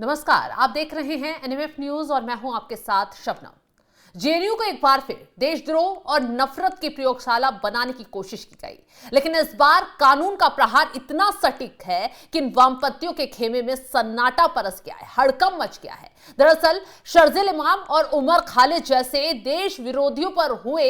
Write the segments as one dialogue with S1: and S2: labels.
S1: नमस्कार, आप देख रहे हैं एनएमएफ न्यूज और मैं हूं आपके साथ शबनम। जेएनयू को एक बार फिर देशद्रोह और नफरत की प्रयोगशाला बनाने की कोशिश की गई, लेकिन इस बार कानून का प्रहार इतना सटीक है कि इन वामपंथियों के खेमे में सन्नाटा परस गया है, हड़कंप मच गया है। दरअसल शर्जिल इमाम और उमर खालिद जैसे देश विरोधियों पर हुए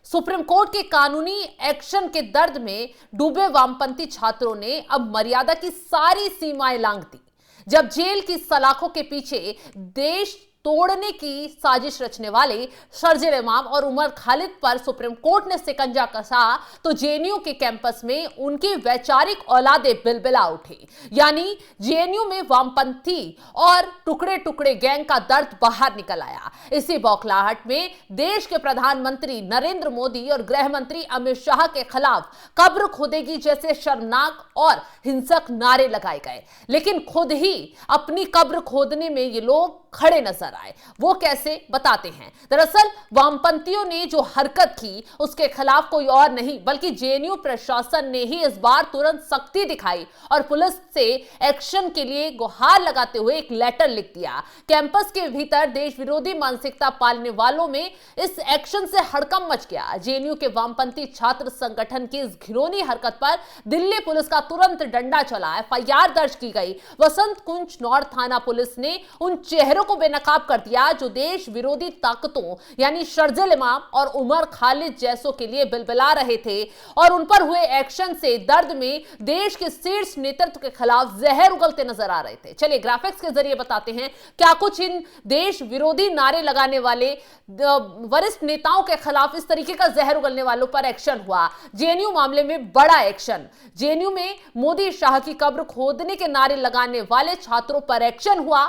S1: सुप्रीम कोर्ट के कानूनी एक्शन के दर्द में डूबे वामपंथी छात्रों ने अब मर्यादा की सारी सीमाएं लांघ दी। जब जेल की सलाखों के पीछे देश तोड़ने की साजिश रचने वाले शर्जिल इमाम और उमर खालिद पर सुप्रीम कोर्ट ने शिकंजा कसा तो जेएनयू के कैंपस में उनकी वैचारिक औलादे बिलबिला उठी। यानी जेएनयू में वामपंथी और टुकड़े टुकड़े गैंग का दर्द बाहर निकल आया। इसी बौखलाहट में देश के प्रधानमंत्री नरेंद्र मोदी और गृह मंत्री अमित शाह के खिलाफ कब्र खोदेगी जैसे शर्मनाक और हिंसक नारे लगाए गए, लेकिन खुद ही अपनी कब्र खोदने में ये लोग खड़े नजर आए। वो कैसे, बताते हैं। दरअसल वामपंथियों ने जो हरकत की उसके खिलाफ कोई और नहीं बल्कि जेएनयू प्रशासन ने ही इस बार तुरंत सख्ती दिखाई और पुलिस से एक्शन के लिए गुहार लगाते हुए एक लेटर लिख दिया। कैंपस के भीतर देश विरोधी मानसिकता पालने वालों में इस एक्शन से हड़कंप मच गया। जेएनयू के वामपंथी छात्र संगठन की इस घिनौनी हरकत पर दिल्ली पुलिस का तुरंत डंडा चला, एफआईआर दर्ज की गई। वसंत कुंज नॉर्थ थाना पुलिस ने उन चेहरों को बेनकाब कर दिया जो देश विरोधी ताकतों यानी शर्जिल इमाम और उमर खालिद जैसों के लिए बिलबिला रहे थे और उन पर हुए एक्शन से दर्द में देश के शीर्ष नेतृत्व के खिलाफ जहर उगलते नजर आ रहे थे। चलिए ग्राफिक्स के जरिए बताते हैं क्या कुछ इन देश विरोधी नारे लगाने वाले वरिष्ठ नेताओं के खिलाफ इस तरीके का जहर उगलने वालों पर एक्शन हुआ। जेएनयू मामले में बड़ा एक्शन। जेएनयू में मोदी शाह की कब्र खोदने के नारे लगाने वाले छात्रों पर एक्शन हुआ।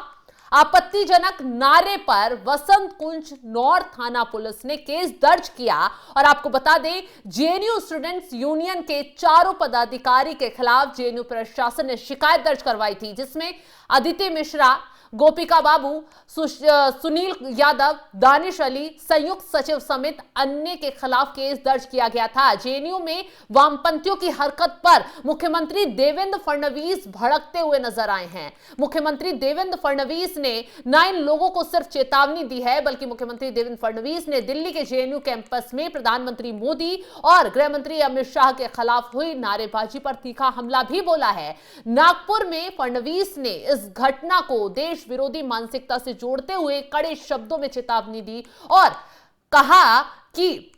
S1: आपत्तिजनक नारे पर वसंत कुंज नॉर्थ थाना पुलिस ने केस दर्ज किया और आपको बता दें जेएनयू स्टूडेंट्स यूनियन के चारों पदाधिकारी के खिलाफ जेएनयू प्रशासन ने शिकायत दर्ज करवाई थी, जिसमें अदिति मिश्रा, गोपिका बाबू, सुनील यादव, दानिश अली, संयुक्त सचिव समेत अन्य के खिलाफ केस दर्ज किया गया था। जेएनयू में वामपंथियों की हरकत पर मुख्यमंत्री देवेंद्र फडणवीस भड़कते हुए नजर आए हैं। मुख्यमंत्री देवेंद्र फडणवीस ने न इन लोगों को सिर्फ चेतावनी दी है बल्कि मुख्यमंत्री देवेंद्र फडणवीस ने दिल्ली के जेएनयू कैंपस में प्रधानमंत्री मोदी और गृह मंत्री अमित शाह के खिलाफ हुई नारेबाजी पर तीखा हमला भी बोला है। नागपुर में फडणवीस ने इस घटना को देश विरोधी मानसिकता से जोड़ते हुए कड़े शब्दों में चेतावनी दी और कहा कि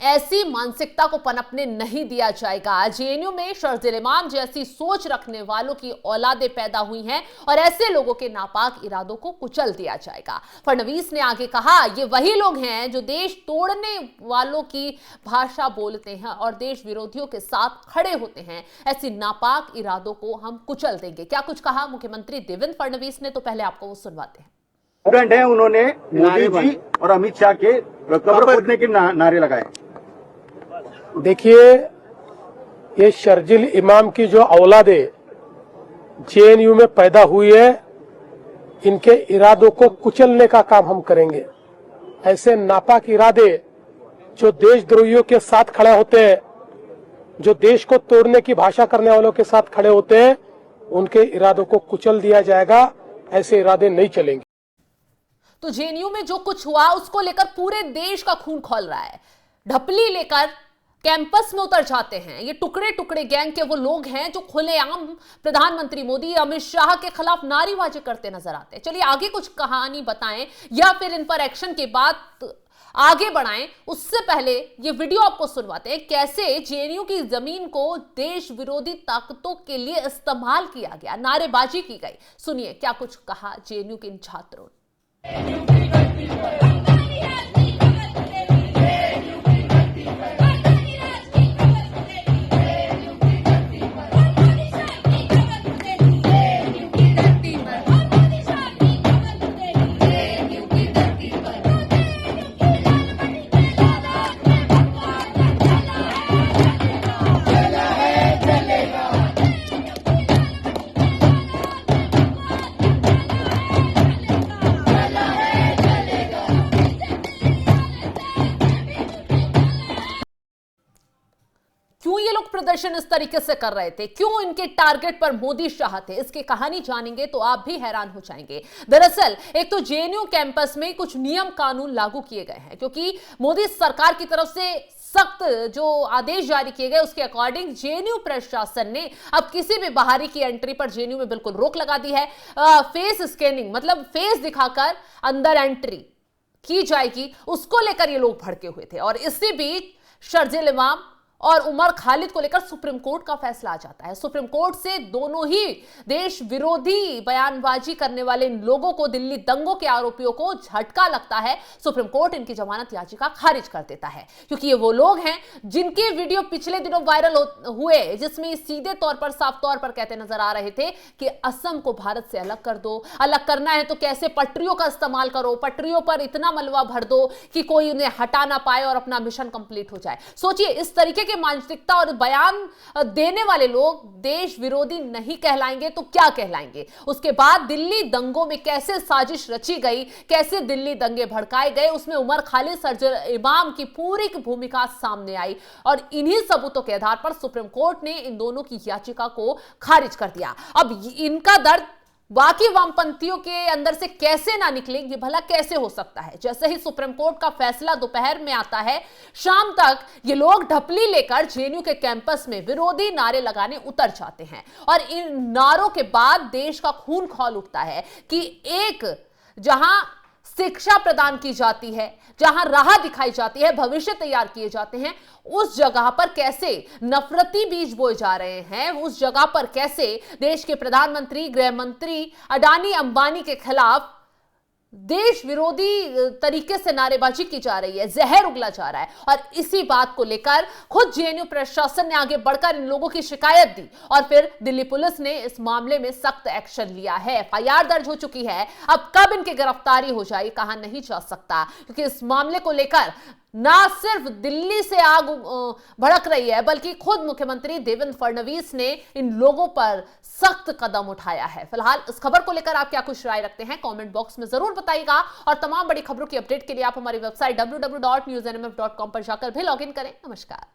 S1: ऐसी मानसिकता को पनपने नहीं दिया जाएगा। जेएनयू में शर्जिल इमाम जैसी सोच रखने वालों की औलादें पैदा हुई हैं और ऐसे लोगों के नापाक इरादों को कुचल दिया जाएगा। फडणवीस ने आगे कहा, ये वही लोग हैं जो देश तोड़ने वालों की भाषा बोलते हैं और देश विरोधियों के साथ खड़े होते हैं। ऐसी नापाक इरादों को हम कुचल देंगे। क्या कुछ कहा मुख्यमंत्री देवेंद्र फडणवीस ने, तो पहले आपको वो सुनवाते हैं।
S2: स्टूडेंट है, उन्होंने मोदी जी और अमित शाह के कब्र खोदने के नारे लगाए।
S3: देखिए, ये शर्जिल इमाम की जो औलादे जेएनयू में पैदा हुई है, इनके इरादों को कुचलने का काम हम करेंगे। ऐसे नापाक इरादे जो देशद्रोहियों के साथ खड़े होते हैं, जो देश को तोड़ने की भाषा करने वालों के साथ खड़े होते हैं, उनके इरादों को कुचल दिया जाएगा। ऐसे इरादे नहीं चलेंगे।
S1: तो जेएनयू में जो कुछ हुआ उसको लेकर पूरे देश का खून खौल रहा है। ढपली लेकर कैंपस में उतर जाते हैं ये टुकड़े टुकड़े गैंग के वो लोग हैं जो खुलेआम प्रधानमंत्री मोदी अमित शाह के खिलाफ नारेबाजी करते नजर आते हैं। चलिए आगे कुछ कहानी बताएं या फिर इन पर एक्शन के बाद आगे बढ़ाएं, उससे पहले ये वीडियो आपको सुनवाते हैं कैसे जेएनयू की जमीन को देश विरोधी ताकतों के लिए इस्तेमाल किया गया, नारेबाजी की गई। सुनिए क्या कुछ कहा जेएनयू के इन छात्रों ने। क्यों ये लोग प्रदर्शन इस तरीके से कर रहे थे, क्यों इनके टारगेट पर मोदी शाह थे, इसकी कहानी जानेंगे तो आप भी हैरान हो जाएंगे। दरअसल एक तो जेएनयू कैंपस में कुछ नियम कानून लागू किए गए हैं, क्योंकि मोदी सरकार की तरफ से सख्त जो आदेश जारी किए गए उसके अकॉर्डिंग जेएनयू प्रशासन ने अब किसी भी बाहरी की एंट्री पर जेएनयू में बिल्कुल रोक लगा दी है। फेस स्कैनिंग मतलब फेस दिखाकर अंदर एंट्री की जाएगी, उसको लेकर ये लोग भड़के हुए थे। और इसी बीच शर्जिल इमाम और उमर खालिद को लेकर सुप्रीम कोर्ट का फैसला आ जाता है। सुप्रीम कोर्ट से दोनों ही देश विरोधी बयानबाजी करने वाले इन लोगों को, दिल्ली दंगों के आरोपियों को झटका लगता है। सुप्रीम कोर्ट इनकी जमानत याचिका खारिज कर देता है, क्योंकि ये वो लोग हैं जिनके वीडियो पिछले दिनों वायरल हुए, जिसमें सीधे तौर पर, साफ तौर पर कहते नजर आ रहे थे कि असम को भारत से अलग कर दो, अलग करना है तो कैसे पटरियों का इस्तेमाल करो, पटरियों पर इतना मलबा भर दो कि कोई उन्हें हटा ना पाए और अपना मिशन कंप्लीट हो जाए। सोचिए, इस तरीके मानसिकता और बयान देने वाले लोग देश विरोधी नहीं कहलाएंगे तो क्या कहलाएंगे। उसके बाद दिल्ली दंगों में कैसे साजिश रची गई, कैसे दिल्ली दंगे भड़काए गए, उसमें उमर खालिद, शर्जिल इमाम की पूरी की भूमिका सामने आई और इन्हीं सबूतों के आधार पर सुप्रीम कोर्ट ने इन दोनों की याचिका को खारिज कर दिया। अब इनका दर्द बाकी वामपंथियों के अंदर से कैसे ना निकले, ये भला कैसे हो सकता है। जैसे ही सुप्रीम कोर्ट का फैसला दोपहर में आता है, शाम तक ये लोग ढपली लेकर जेएनयू के कैंपस में विरोधी नारे लगाने उतर जाते हैं और इन नारों के बाद देश का खून खौल उठता है कि एक जहां शिक्षा प्रदान की जाती है, जहां राह दिखाई जाती है, भविष्य तैयार किए जाते हैं, उस जगह पर कैसे नफरती बीज बोए जा रहे हैं, उस जगह पर कैसे देश के प्रधानमंत्री, गृह मंत्री अडानी अंबानी के खिलाफ देश विरोधी तरीके से नारेबाजी की जा रही है, जहर उगला जा रहा है। और इसी बात को लेकर खुद जेएनयू प्रशासन ने आगे बढ़कर इन लोगों की शिकायत दी और फिर दिल्ली पुलिस ने इस मामले में सख्त एक्शन लिया है। एफआईआर दर्ज हो चुकी है। अब कब इनकी गिरफ्तारी हो जाए कहा नहीं जा सकता, क्योंकि इस मामले को लेकर ना सिर्फ दिल्ली से आग भड़क रही है, बल्कि खुद मुख्यमंत्री देवेंद्र फडणवीस ने इन लोगों पर सख्त कदम उठाया है। फिलहाल इस खबर को लेकर आप क्या कुछ राय रखते हैं, कमेंट बॉक्स में जरूर बताइएगा। और तमाम बड़ी खबरों की अपडेट के लिए आप हमारी वेबसाइट www.newsnmf.com पर जाकर भी लॉगिन करें। नमस्कार।